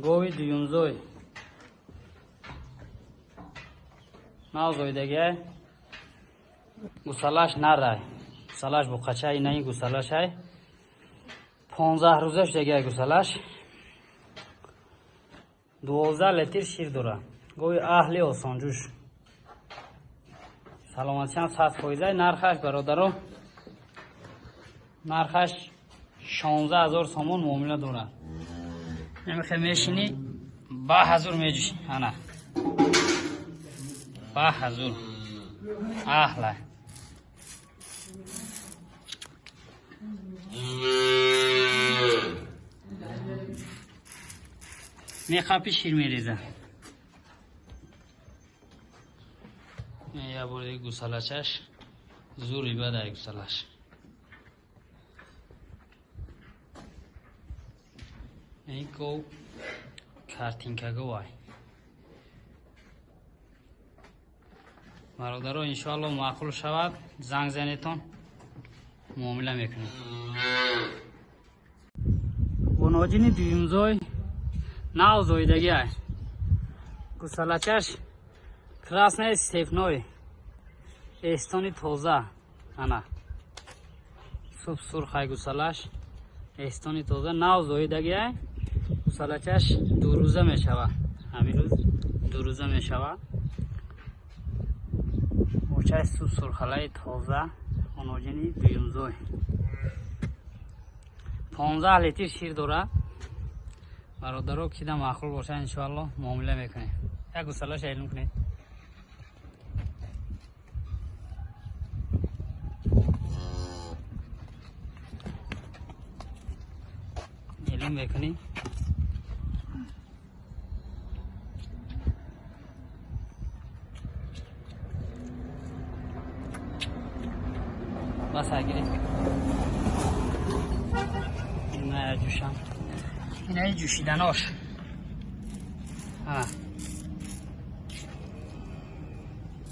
گوی دیونزوی ناو زویدگی گوسالاش نرای گوسالاش بقچه ای نه گوسالاش های 15 روزش دیگه گوسالاش 12 لیتر شیر داره گوی اهلی آسانجوش سلامتی هم 100% نرخش برادرو نرخش 16000 سومون معامله داره نمیخوای میشینی 10000 میجوشی انا 10000 اهلا میخوای شیر میریزه یا برای گوسالاشش زوری بده گوسالاش این کو کارتینکا گوای برادرها انشاءالله معقول شود زنگ زنیتون معامله میکنیم گناجین دیومزوی ناو زویدگی های گوسالاشش красный степной эстони тоза ана суб сурхай гусалаш эстони тоза нав зоидагиай гусалачаш дурӯза мешава ҳамин рӯз дурӯза мешава мурчаи суб сурхалаи тоза оноҷини дуюмзой 15 литр шир дора бародаро кида маъқул боша иншоалло муомила мекунем як гусалаш эълм кунед میکنی بس اگری نه جوشم اینه جوشیدناش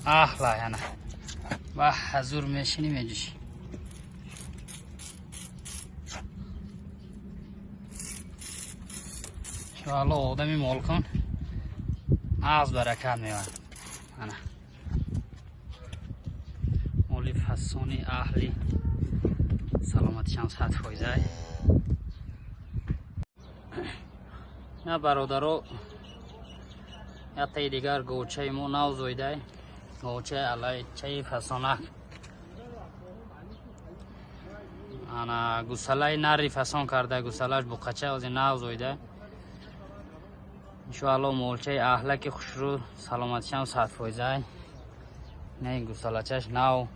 احلا یعنی و حضور میشینی میجوشی شاءالله آدمی مال کن از برکت میاد انا مولی فسونی اهلی سلامتی شمس 100% نه برادرو یا تای دیگر گوچه مو نو زویده گوچه علای چه فسانک انا گوسلای نری فسان کرده گوسلاش بقچه از نو زویده انشاءالله مولچه اهلک خوشرو سلامتیش هم 100% نه این گوسالچش نو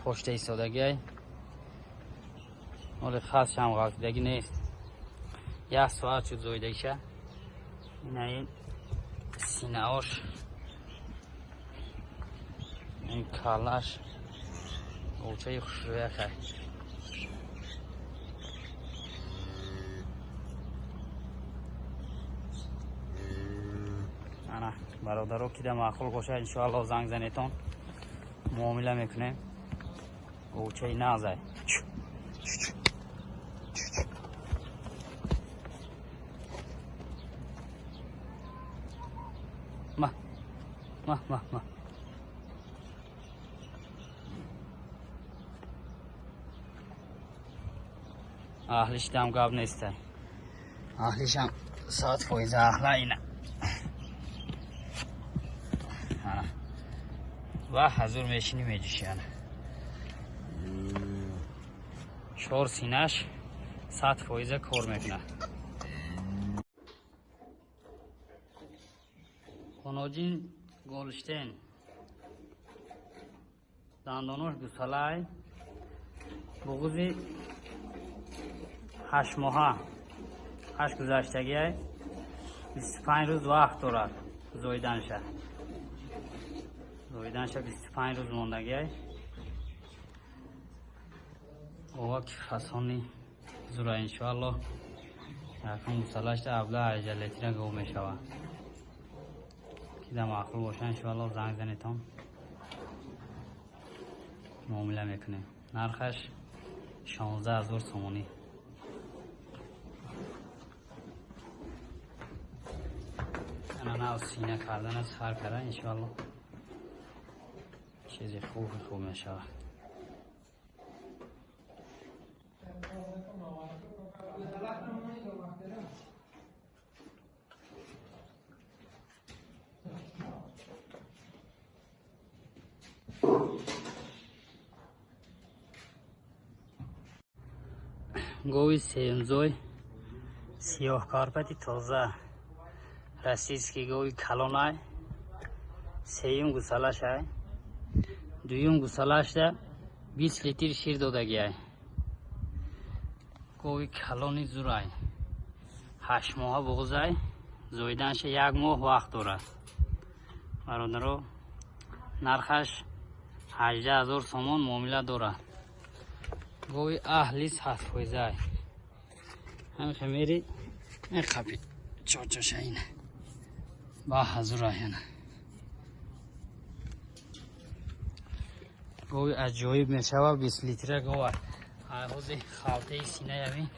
پشت ایستادگی ولی خاصش هم غلطیدگی نیست یک ساعت شد زویدگیشه اینه این سینه هاش این کالش مولچه خوشروی خیلی برادرو که معقول باشه انشاءالله زنگ زنیتون معامله میکنه گوچه نازه ما اهلش دم گاب نیسته اهلش هم 100% اهلا اینه و حضور میشینی میجوشی شور سینش 100% کار میکنه خوناجین گولشتین دندانوش گوسالای بغضی 8 ماهه 8 گذشتگی 25 روز وقت دارد زویدنشه 25 روز موندگی اوه که فسانی زورا انشاءالله یکم گوسالاش تا ابله عجلیتی را گو میشوه که در معقول باشه انشاءالله زنگ زنیتون معامله میکنیم نرخش 16000 سومونی و سینه کردن از هر کاره انشاءالله چیزی خوب میشه. گوی سیمزوی سیاه کارپتی تازه رسید که گوی کلانای سیم گسلش های دویم گسلش ده 20 لیتر شیر داده گیه. گوی کلانی زورای 8 ماه بغضای زویدنش 1 ماه وقت داره. برادرو نرخش 18,000 سومان معامله داره. گوی اهلیس هست خویزای هم خمیری این خبی چاچاشه اینه با حضور آینه. گوی عجایب میشه و 20 لیتره گوه حوض خالته سینه یمین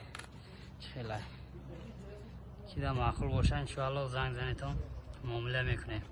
خیلی که معقول باشه انشاءالله زنگ زنیتون معامله میکنیم.